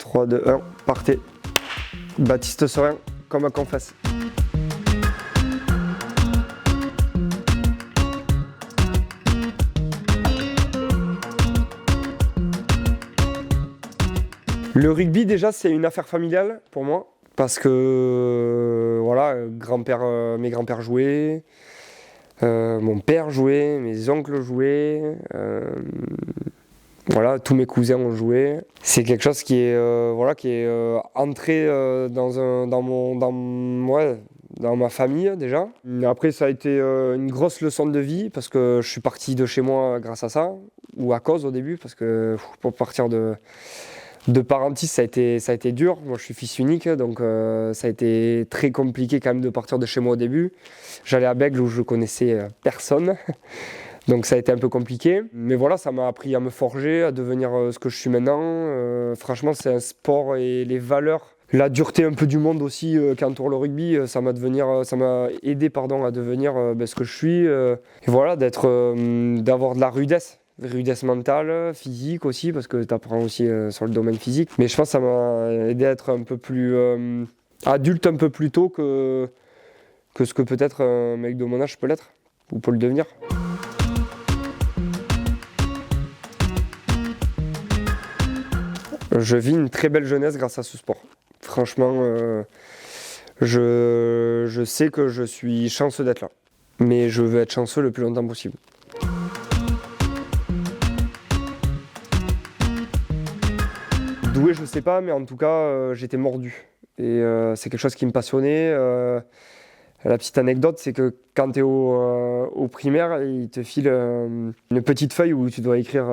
3, 2, 1, partez. Baptiste Serein, comme à Confesse. Le rugby, déjà, c'est une affaire familiale pour moi. Parce que, voilà, mes grands-pères jouaient, mon père jouait, mes oncles jouaient, voilà, tous mes cousins ont joué. C'est quelque chose qui est, entré dans ma famille déjà. Après, ça a été une grosse leçon de vie parce que je suis parti de chez moi grâce à ça, ou à cause au début, parce que pour partir de parentis, ça a été dur. Moi, je suis fils unique, donc ça a été très compliqué quand même de partir de chez moi au début. J'allais à Bègles où je connaissais personne, donc ça a été un peu compliqué. Mais voilà, ça m'a appris à me forger, à devenir ce que je suis maintenant. Franchement, c'est un sport et les valeurs, la dureté un peu du monde aussi qui entoure le rugby, ça m'a aidé à devenir ce que je suis. Et voilà, d'avoir de la rudesse mentale, physique aussi, parce que tu apprends aussi sur le domaine physique. Mais je pense que ça m'a aidé à être un peu plus adulte un peu plus tôt que ce que peut-être un mec de mon âge peut l'être, ou peut le devenir. Je vis une très belle jeunesse grâce à ce sport. Franchement, je sais que je suis chanceux d'être là. Mais je veux être chanceux le plus longtemps possible. Doué, je sais pas, mais en tout cas, j'étais mordu. Et c'est quelque chose qui me passionnait. La petite anecdote, c'est que quand tu es au primaire, ils te filent une petite feuille où tu dois écrire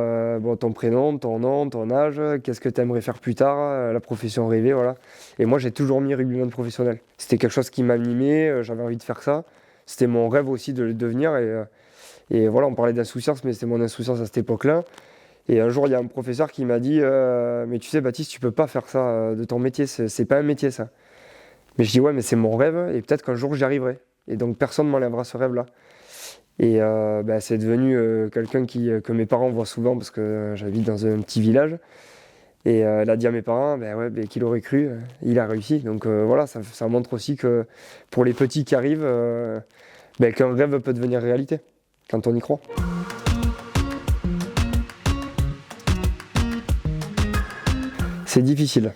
ton prénom, ton nom, ton âge, qu'est-ce que tu aimerais faire plus tard, la profession rêvée, voilà. Et moi, j'ai toujours mis rugbyman professionnel. C'était quelque chose qui m'animait, j'avais envie de faire ça. C'était mon rêve aussi de le devenir. Et voilà, on parlait d'insouciance, mais c'était mon insouciance à cette époque-là. Et un jour, il y a un professeur qui m'a dit mais tu sais, Baptiste, tu peux pas faire ça de ton métier, c'est pas un métier ça. Mais je dis ouais, mais c'est mon rêve et peut-être qu'un jour j'y arriverai. Et donc personne ne m'enlèvera ce rêve-là. Et c'est devenu quelqu'un que mes parents voient souvent parce que j'habite dans un petit village. Et elle a dit à mes parents qu'il aurait cru, il a réussi. Donc voilà, ça montre aussi que pour les petits qui arrivent, qu'un rêve peut devenir réalité quand on y croit. C'est difficile.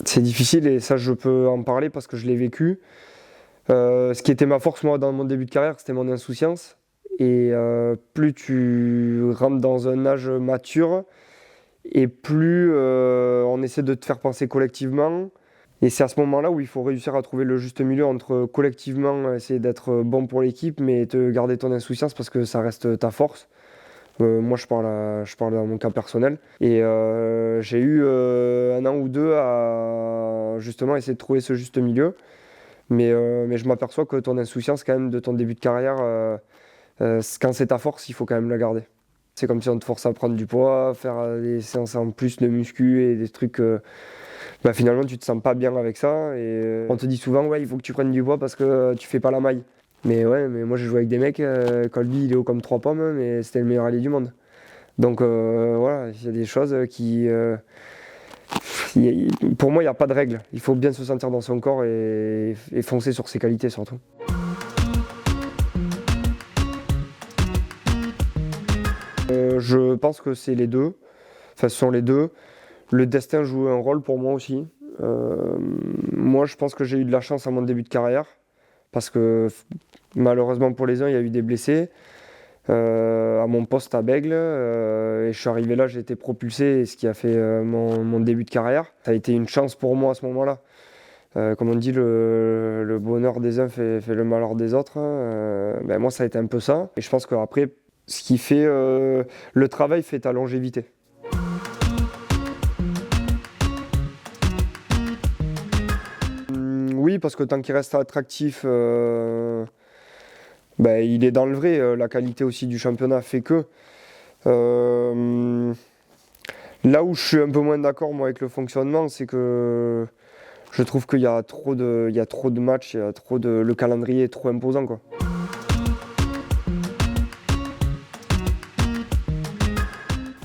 C'est difficile et ça je peux en parler parce que je l'ai vécu. Ce qui était ma force moi dans mon début de carrière, c'était mon insouciance. Et plus tu rentres dans un âge mature et plus on essaie de te faire penser collectivement. Et c'est à ce moment-là où il faut réussir à trouver le juste milieu entre collectivement essayer d'être bon pour l'équipe mais te garder ton insouciance parce que ça reste ta force. Moi, je parle dans mon cas personnel. Et j'ai eu un an ou deux à justement essayer de trouver ce juste milieu. Mais je m'aperçois que ton insouciance, quand même, de ton début de carrière, quand c'est ta force, il faut quand même la garder. C'est comme si on te force à prendre du poids, faire des séances en plus de muscu et des trucs. Finalement, tu te sens pas bien avec ça. Et on te dit souvent, ouais, il faut que tu prennes du poids parce que tu fais pas la maille. Mais moi j'ai joué avec des mecs, Colby il est haut comme 3 pommes, mais c'était le meilleur allié du monde. Donc voilà, il y a des choses qui... pour moi il n'y a pas de règle, il faut bien se sentir dans son corps et foncer sur ses qualités surtout. Je pense que c'est les deux, enfin ce sont les deux. Le destin joue un rôle pour moi aussi. Moi je pense que j'ai eu de la chance à mon début de carrière. Parce que malheureusement pour les uns, il y a eu des blessés à mon poste à Bègles. Et je suis arrivé là, j'ai été propulsé, ce qui a fait mon début de carrière. Ça a été une chance pour moi à ce moment-là. Comme on dit, le bonheur des uns fait le malheur des autres. Moi, ça a été un peu ça. Et je pense qu'après, ce qui fait le travail fait ta longévité. Oui, parce que tant qu'il reste attractif, il est dans le vrai. La qualité aussi du championnat fait que. Là où je suis un peu moins d'accord moi avec le fonctionnement, c'est que je trouve qu'il y a trop de matchs, le calendrier est trop imposant, quoi.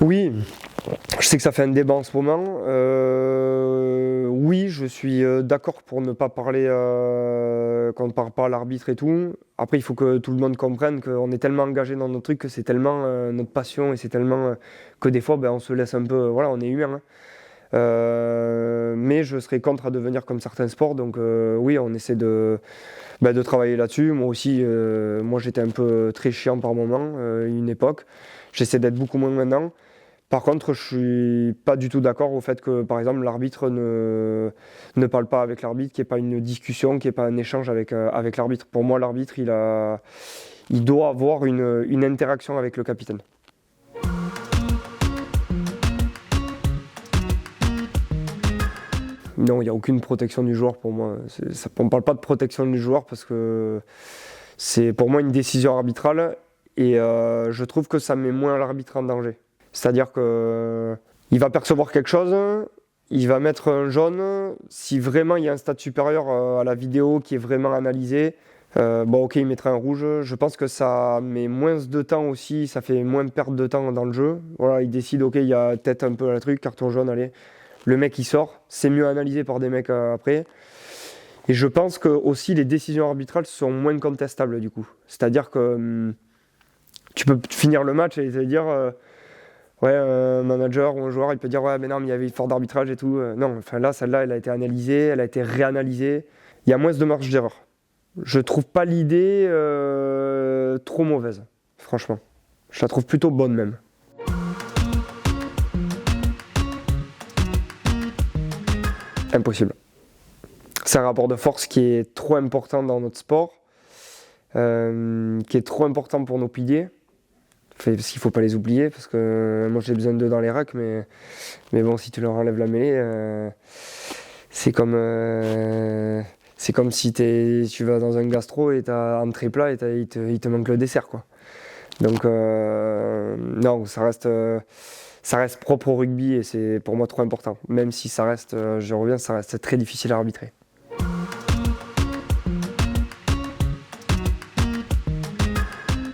Oui, je sais que ça fait un débat en ce moment. Moi, je pense que c'est les deux. Enfin, ce sont les deux. Le destin joue un rôle pour moi aussi. Moi, je pense que j'ai eu de la chance à mon début de carrière. Parce que malheureusement pour les uns, il y a eu des blessés à mon poste à Bègles. Et je suis arrivé là, j'ai été propulsé, ce qui a fait mon début de carrière. Ça a été une chance pour moi à ce moment-là. je suis d'accord pour ne pas parler quand on ne parle pas à l'arbitre et tout. Après, il faut que tout le monde comprenne qu'on est tellement engagé dans nos trucs, que c'est tellement notre passion et c'est tellement que des fois, ben, on se laisse un peu. Voilà, on est humain. Hein. Mais je serais contre à devenir comme certains sports. Donc oui, on essaie de travailler là-dessus. Moi aussi, moi j'étais un peu très chiant par moment, une époque. J'essaie d'être beaucoup moins maintenant. Par contre, je suis pas du tout d'accord au fait que, par exemple, l'arbitre ne parle pas avec l'arbitre, qu'il n'y ait pas une discussion, qu'il n'y ait pas un échange avec l'arbitre. Pour moi, l'arbitre, il doit avoir une interaction avec le capitaine. Non, il n'y a aucune protection du joueur pour moi. On ne parle pas de protection du joueur parce que c'est pour moi une décision arbitrale et je trouve que ça met moins l'arbitre en danger. C'est-à-dire qu'il va percevoir quelque chose, il va mettre un jaune. Si vraiment il y a un stade supérieur à la vidéo qui est vraiment analysé, bon ok, il mettra un rouge. Je pense que ça met moins de temps aussi, ça fait moins perdre de temps dans le jeu. Voilà, il décide, ok, il y a peut-être un peu le truc, carton jaune, allez. Le mec il sort, c'est mieux analysé par des mecs après. Et je pense que aussi les décisions arbitrales sont moins contestables du coup. C'est-à-dire que tu peux finir le match et te dire ouais, un manager ou un joueur il peut dire ouais mais non mais il y avait une faute d'arbitrage et tout. Non, enfin là celle-là elle a été analysée, elle a été réanalysée. Il y a moins de marge d'erreur. Je trouve pas l'idée trop mauvaise, franchement. Je la trouve plutôt bonne même. Impossible. C'est un rapport de force qui est trop important dans notre sport, qui est trop important pour nos piliers. Parce qu'il ne faut pas les oublier, parce que moi j'ai besoin d'eux dans les racks, mais bon, si tu leur enlèves la mêlée, c'est comme si tu vas dans un gastro et tu as un entrée plat et il te manque le dessert, quoi. Donc, non, ça reste propre au rugby et c'est pour moi trop important. Même si ça reste, je reviens, ça reste très difficile à arbitrer.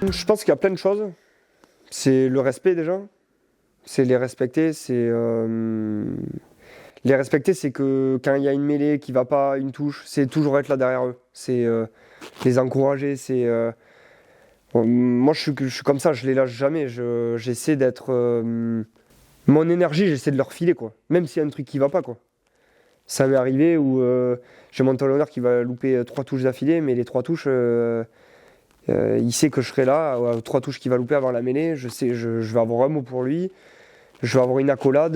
Je pense qu'il y a plein de choses. C'est le respect déjà. C'est les respecter. Les respecter, c'est que quand il y a une mêlée qui va pas, une touche, c'est toujours être là derrière eux. C'est les encourager. Moi, je suis comme ça. Je les lâche jamais. J'essaie d'être. Mon énergie, j'essaie de leur filer, quoi. Même s'il y a un truc qui va pas, quoi. Ça m'est arrivé où j'ai mon talonneur qui va louper 3 touches d'affilée, mais les 3 touches, il sait que je serai là. 3 touches qu'il va louper avant la mêlée, je sais, je vais avoir un mot pour lui, je vais avoir une accolade,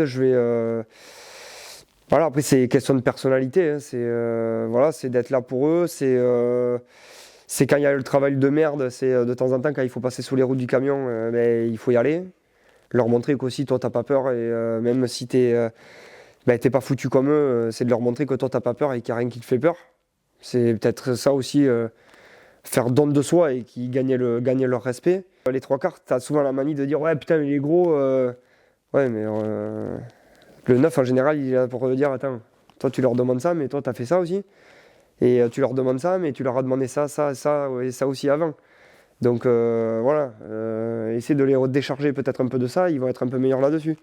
Voilà, après c'est question de personnalité, hein. C'est d'être là pour eux, c'est quand il y a le travail de merde, c'est de temps en temps quand il faut passer sous les roues du camion, il faut y aller. Leur montrer qu'aussi toi t'as pas peur et même si t'es pas foutu comme eux, c'est de leur montrer que toi t'as pas peur et qu'il n'y a rien qui te fait peur. C'est peut-être ça aussi, faire don de soi et qui gagner leur respect. Les 3/4, t'as souvent la manie de dire ouais putain mais il est gros, ouais mais le 9 en général il est là pour te dire attends, toi tu leur demandes ça mais toi t'as fait ça aussi. Et tu leur demandes ça mais tu leur as demandé ça et ça aussi avant. Donc voilà, essayer de les décharger peut-être un peu de ça, ils vont être un peu meilleurs là-dessus.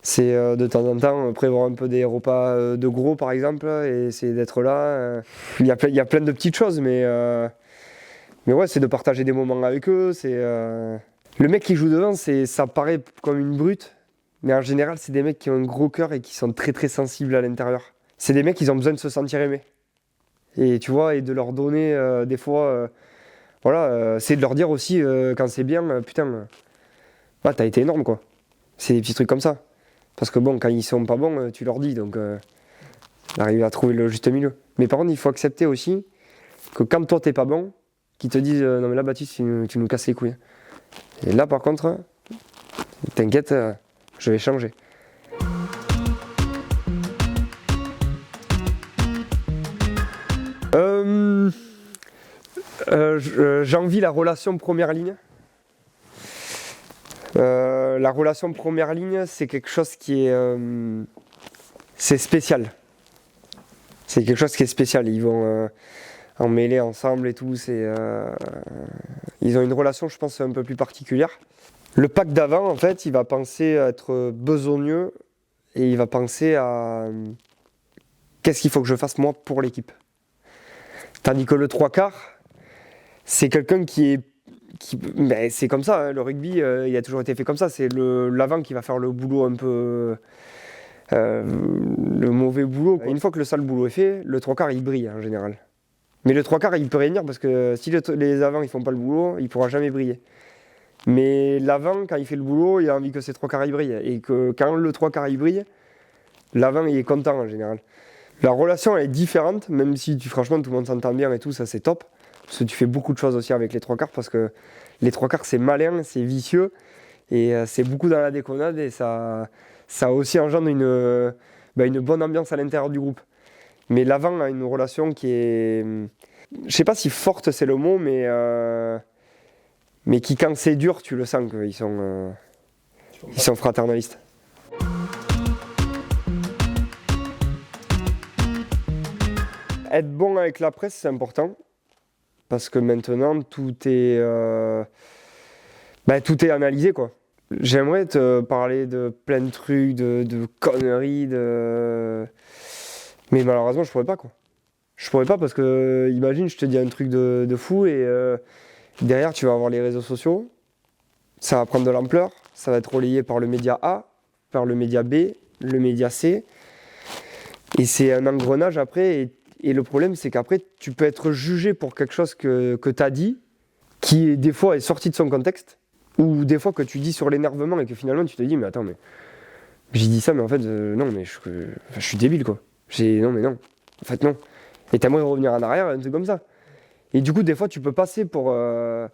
C'est de temps en temps prévoir un peu des repas de gros par exemple et essayer d'être là. Il y a plein de petites choses, mais ouais, c'est de partager des moments avec eux. Le mec qui joue devant, ça paraît comme une brute, mais en général, c'est des mecs qui ont un gros cœur et qui sont très très sensibles à l'intérieur. C'est des mecs qui ont besoin de se sentir aimés. Et tu vois, et de leur donner des fois. Voilà, c'est de leur dire aussi quand c'est bien, putain, t'as été énorme quoi. C'est des petits trucs comme ça. Parce que bon, quand ils sont pas bons, tu leur dis, donc arriver à trouver le juste milieu. Mais par contre, il faut accepter aussi que quand toi t'es pas bon, qu'ils te disent non mais là Baptiste, tu nous casses les couilles. Et là par contre, t'inquiète, je vais changer. J'envie la relation première ligne. La relation première ligne, c'est quelque chose qui est c'est spécial. C'est quelque chose qui est spécial. Ils vont en mêler ensemble et tout. Ils ont une relation, je pense, un peu plus particulière. Le pack d'avant, en fait, il va penser à être besogneux et il va penser à qu'est-ce qu'il faut que je fasse moi pour l'équipe. Tandis que le trois quarts, c'est quelqu'un mais c'est comme ça, hein, le rugby, il a toujours été fait comme ça. C'est l'avant qui va faire le boulot un peu, le mauvais boulot. Une fois que le sale boulot est fait, le trois quarts il brille en général. Mais le trois quarts il peut rien dire parce que si les avants ils font pas le boulot, il pourra jamais briller. Mais l'avant, quand il fait le boulot, il a envie que ses trois quarts il brillent. Et que quand le trois quarts il brille, l'avant il est content en général. La relation elle est différente, même si franchement tout le monde s'entend bien et tout, ça c'est top. Parce que tu fais beaucoup de choses aussi avec les trois quarts, parce que les trois quarts c'est malin, c'est vicieux, et c'est beaucoup dans la déconnade, et ça aussi engendre une bonne ambiance à l'intérieur du groupe. Mais l'avant a une relation qui est, je sais pas si forte c'est le mot, mais qui quand c'est dur, tu le sens qu'ils sont fraternalistes. Être bon avec la presse, c'est important. Parce que maintenant, tout est analysé, quoi. J'aimerais te parler de plein de trucs, de conneries, mais malheureusement, je pourrais pas, quoi. Je pourrais pas parce que, imagine, je te dis un truc de fou et derrière, tu vas avoir les réseaux sociaux. Ça va prendre de l'ampleur. Ça va être relayé par le média A, par le média B, le média C. Et c'est un engrenage après. Et le problème, c'est qu'après, tu peux être jugé pour quelque chose que tu as dit, qui des fois est sorti de son contexte, ou des fois que tu dis sur l'énervement et que finalement tu te dis, mais attends, mais j'ai dit ça, mais en fait, non, mais je suis débile, quoi. Non, mais non. En fait, non. Et t'aimerais revenir en arrière, un truc comme ça. Et du coup, des fois, tu peux passer pour un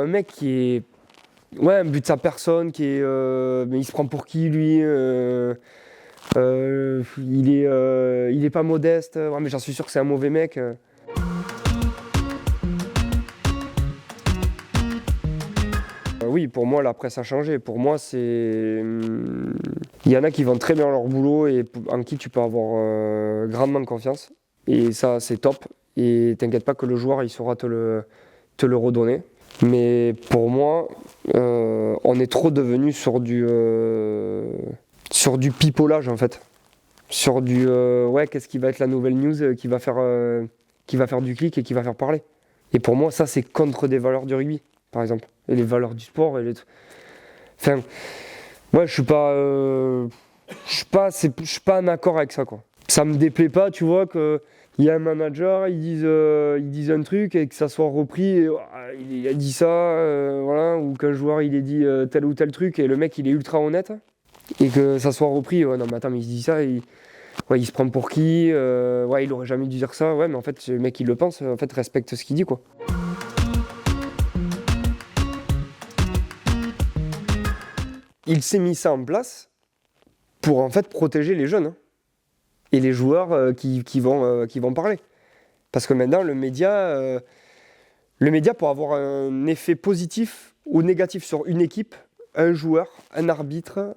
mec qui est. Ouais, un but de sa personne, qui est. Mais il se prend pour qui, lui il est pas modeste, ouais, mais j'en suis sûr que c'est un mauvais mec. Oui, pour moi, la presse a changé. Pour moi, c'est. Il y en a qui vendent très bien leur boulot et en qui tu peux avoir grandement confiance. Et ça, c'est top. Et t'inquiète pas que le joueur, il saura te le redonner. Mais pour moi, on est trop devenu sur du pipolage, en fait. Sur du qu'est-ce qui va être la nouvelle news qui va faire du clic et qui va faire parler. Et pour moi, ça, c'est contre des valeurs du rugby, par exemple. Et les valeurs du sport. Enfin, ouais, je suis pas en accord avec ça, quoi. Ça me déplaît pas, tu vois, qu'il y a un manager, ils disent un truc et que ça soit repris, et, il a dit ça, voilà, ou qu'un joueur, il ait dit tel ou tel truc et le mec, il est ultra honnête. Et que ça soit repris, non mais attends, mais il se dit ça, il se prend pour qui, il aurait jamais dû dire ça, ouais, mais en fait, le mec il le pense, en fait, respecte ce qu'il dit, quoi. Il s'est mis ça en place pour en fait protéger les jeunes, hein, et les joueurs qui vont parler. Parce que maintenant, le média pour avoir un effet positif ou négatif sur une équipe, un joueur, un arbitre,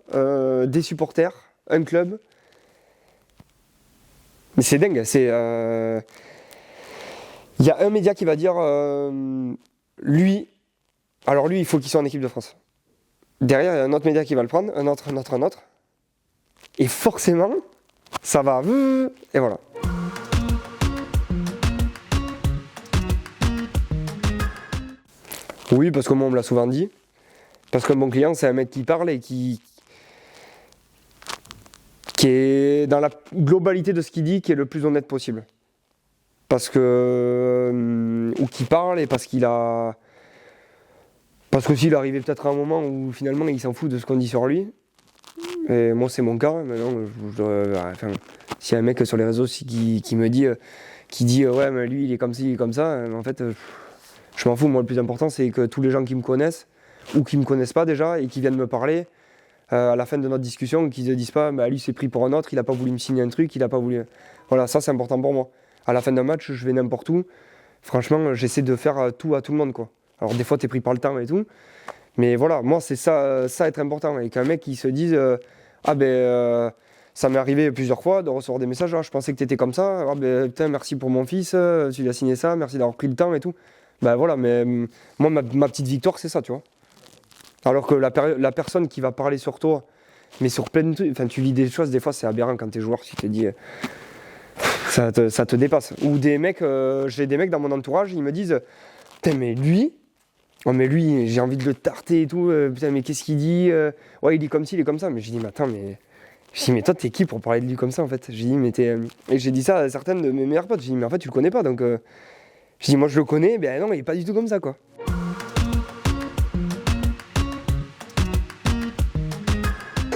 des supporters, un club. Mais c'est dingue, il y a un média qui va dire lui, il faut qu'il soit en équipe de France. Derrière, il y a un autre média qui va le prendre, un autre. Et forcément, ça va. Et voilà. Oui, parce que moi, on me l'a souvent dit. Parce qu'un bon client, c'est un mec qui parle et qui est dans la globalité de ce qu'il dit, qui est le plus honnête possible. Parce que. Ou qui parle et parce qu'il a. Parce que s'il est arrivé peut-être à un moment où finalement il s'en fout de ce qu'on dit sur lui. Et moi, c'est mon cas. Maintenant, s'il y a un mec sur les réseaux qui me dit. Qui dit ouais, mais lui, il est comme ci, il est comme ça. En fait, je m'en fous. Moi, le plus important, c'est que tous les gens qui me connaissent, ou qui ne me connaissent pas déjà, et qui viennent me parler, à la fin de notre discussion, qu'ils ne disent pas bah, lui, c'est pris pour un autre, il n'a pas voulu me signer un truc, il n'a pas voulu. Voilà, ça, c'est important pour moi. À la fin d'un match, je vais n'importe où. Franchement, j'essaie de faire tout à tout le monde, quoi. Alors, des fois, tu es pris par le temps et tout. Mais voilà, moi, c'est ça être important. Et qu'un mec qui se dise ça m'est arrivé plusieurs fois de recevoir des messages, je pensais que tu étais comme ça, putain, merci pour mon fils, tu lui as signé ça, merci d'avoir pris le temps et tout. Ben voilà, mais moi, ma petite victoire, c'est ça, tu vois. Alors que la personne qui va parler sur toi, mais sur plein de trucs, enfin, tu lis des choses, des fois, c'est aberrant quand t'es joueur, tu te dis, ça te dépasse. Ou des mecs, j'ai des mecs dans mon entourage, ils me disent putain, mais lui, oh, mais lui, j'ai envie de le tarter et tout, putain, mais qu'est-ce qu'il dit ouais, il dit comme ci, il est comme ça. Mais j'ai dit, mais attends, mais toi, t'es qui pour parler de lui comme ça en fait? J'ai dit, mais t'es. Et j'ai dit ça à certaines de mes meilleurs potes, j'ai dit, mais en fait, tu le connais pas donc. J'ai dit, moi je le connais, ben non, il est pas du tout comme ça quoi.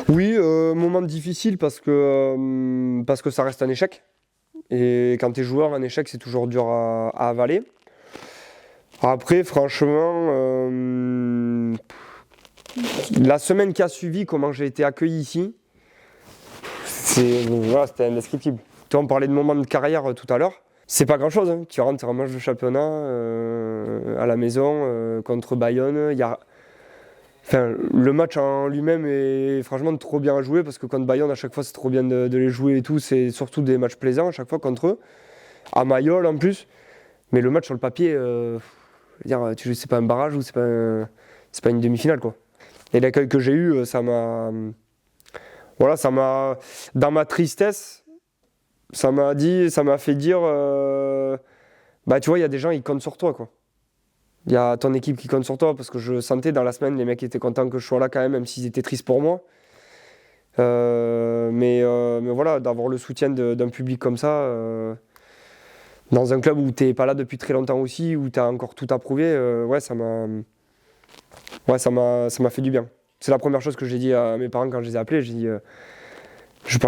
Oui, moment difficile parce que ça reste un échec. Et quand t'es joueur, un échec c'est toujours dur à avaler. Après, franchement, la semaine qui a suivi, comment j'ai été accueilli ici, voilà, c'était indescriptible. Tu vois, on parlait de moment de carrière tout à l'heure. C'est pas grand chose, hein. Tu rentres sur un match de championnat à la maison contre Bayonne. Enfin, le match en lui-même est franchement trop bien à jouer parce que contre Bayonne, à chaque fois, c'est trop bien de les jouer et tout. C'est surtout des matchs plaisants à chaque fois contre eux. À Mayol en plus. Mais le match sur le papier, c'est pas un barrage ou c'est pas une demi-finale quoi. Et l'accueil que j'ai eu, voilà, dans ma tristesse, ça m'a fait dire, bah tu vois, il y a des gens, ils comptent sur toi quoi. Il y a ton équipe qui compte sur toi parce que je sentais dans la semaine, les mecs étaient contents que je sois là quand même s'ils étaient tristes pour moi. Mais voilà, d'avoir le soutien d'un public comme ça, dans un club où t'es pas là depuis très longtemps aussi, où t'as encore tout à prouver, ouais, ça m'a fait du bien. C'est la première chose que j'ai dit à mes parents quand je les ai appelés. J'ai dit,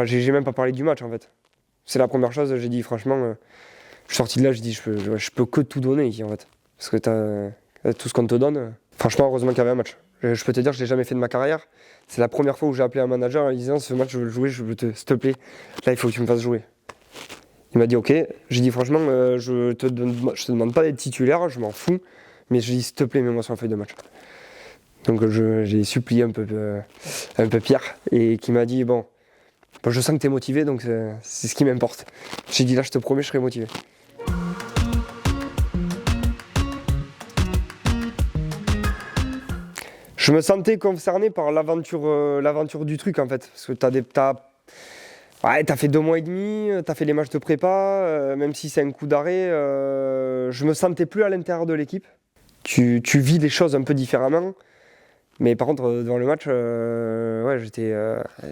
j'ai même pas parlé du match en fait. C'est la première chose, j'ai dit franchement, je suis sorti de là, j'ai dit je peux que tout donner ici en fait. Parce que t'as tout ce qu'on te donne. Franchement, heureusement qu'il y avait un match. Je peux te dire, je l'ai jamais fait de ma carrière. C'est la première fois où j'ai appelé un manager en lui disant ce match je veux le jouer, s'il te plaît, là il faut que tu me fasses jouer. Il m'a dit ok. J'ai dit franchement, je te demande pas d'être titulaire, je m'en fous. Mais je dis s'il te plaît, mets-moi sur la feuille de match. Donc j'ai supplié un peu Pierre et qui m'a dit bon, je sens que tu es motivé donc c'est ce qui m'importe. J'ai dit là je te promets je serai motivé. Je me sentais concerné par l'aventure du truc en fait. Parce que t'as fait 2 mois et demi, t'as fait les matchs de prépa, même si c'est un coup d'arrêt, je me sentais plus à l'intérieur de l'équipe. Tu vis les choses un peu différemment. Mais par contre, devant le match, ouais,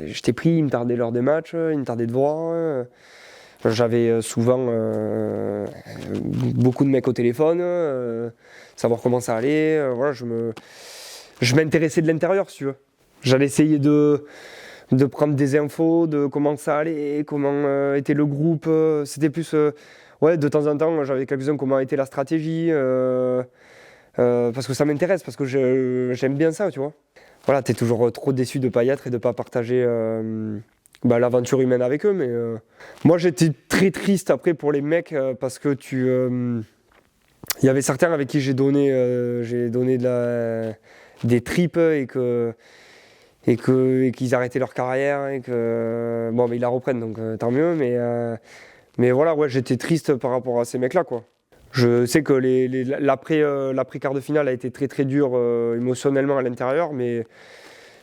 j'étais pris, il me tardait l'heure des matchs, il me tardait de voir. J'avais souvent beaucoup de mecs au téléphone, savoir comment ça allait. Voilà, je m'intéressais de l'intérieur, si tu veux. J'allais essayer de prendre des infos, de comment ça allait, comment était le groupe. C'était plus, ouais, de temps en temps, j'avais quelques-uns comment était la stratégie. Parce que ça m'intéresse, parce que j'aime bien ça, tu vois. Voilà, t'es toujours trop déçu de ne pas y être et de ne pas partager l'aventure humaine avec eux. Mais moi, j'étais très triste après pour les mecs parce que il y avait certains avec qui j'ai donné des tripes et qu'ils arrêtaient leur carrière et que bon, mais ils la reprennent, donc tant mieux. Mais voilà, ouais, j'étais triste par rapport à ces mecs-là, quoi. Je sais que l'après quart de finale a été très très dur émotionnellement à l'intérieur, mais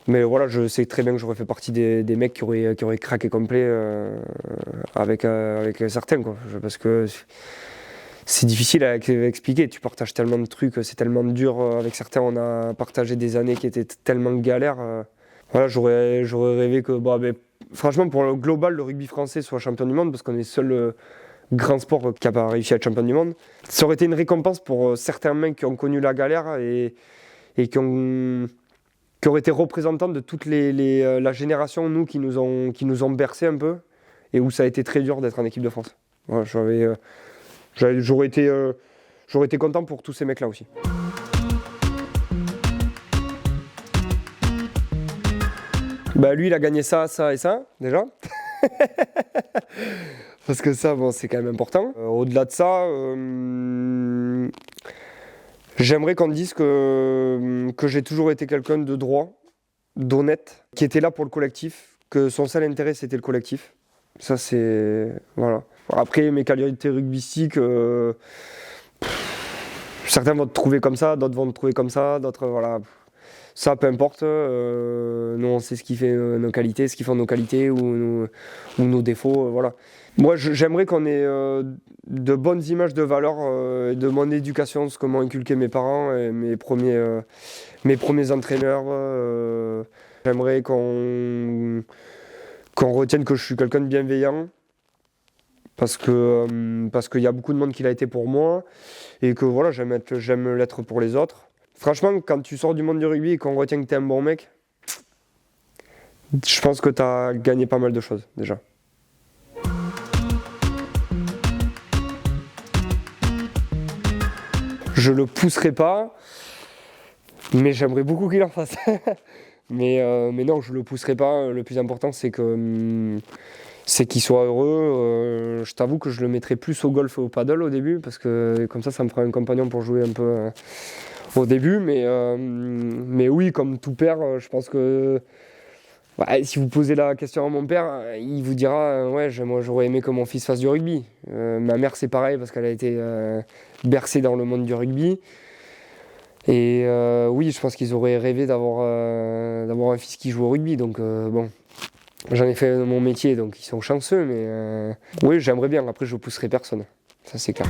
voilà, je sais très bien que j'aurais fait partie des mecs qui auraient craqué complet avec certains, quoi. Parce que c'est difficile à expliquer, tu partages tellement de trucs, c'est tellement dur. Avec certains, on a partagé des années qui étaient tellement galères. Voilà, j'aurais rêvé que, franchement, pour le global, le rugby français soit champion du monde, parce qu'on est seul grand sport qui n'a pas réussi à être champion du monde. Ça aurait été une récompense pour certains mecs qui ont connu la galère et qui auraient été représentants de toute la génération, nous, qui nous ont bercé un peu et où ça a été très dur d'être en équipe de France. Voilà, j'aurais été content pour tous ces mecs-là aussi. Lui, il a gagné ça, ça et ça, déjà. Parce que ça, bon, c'est quand même important. Au-delà de ça, j'aimerais qu'on me dise que j'ai toujours été quelqu'un de droit, d'honnête, qui était là pour le collectif, que son seul intérêt, c'était le collectif. Ça, c'est... Voilà. Après, mes qualités rugbystiques, certains vont te trouver comme ça, d'autres vont te trouver comme ça, d'autres, voilà. Ça, peu importe. Nous, on sait ce qui fait nos qualités, ce qui font nos qualités ou nos défauts. Voilà. Moi, j'aimerais qu'on ait de bonnes images de valeurs de mon éducation, ce que m'ont inculqué mes parents et mes premiers entraîneurs. J'aimerais qu'on retienne que je suis quelqu'un de bienveillant parce qu'il y a beaucoup de monde qui l'a été pour moi et que voilà, j'aime l'être pour les autres. Franchement, quand tu sors du monde du rugby et qu'on retient que t'es un bon mec, je pense que t'as gagné pas mal de choses déjà. Je le pousserai pas, mais j'aimerais beaucoup qu'il en fasse. Mais non, je le pousserai pas. Le plus important, c'est qu'il soit heureux. Je t'avoue que je le mettrai plus au golf et au paddle au début, parce que comme ça me fera un compagnon pour jouer un peu au début. Mais oui, comme tout père, je pense que si vous posez la question à mon père, il vous dira ouais, moi j'aurais aimé que mon fils fasse du rugby. Ma mère, c'est pareil, parce qu'elle a été bercée dans le monde du rugby. Et oui, je pense qu'ils auraient rêvé d'avoir un fils qui joue au rugby. Donc bon, j'en ai fait mon métier, donc ils sont chanceux. Mais oui, j'aimerais bien. Après, je pousserai personne. Ça, c'est clair.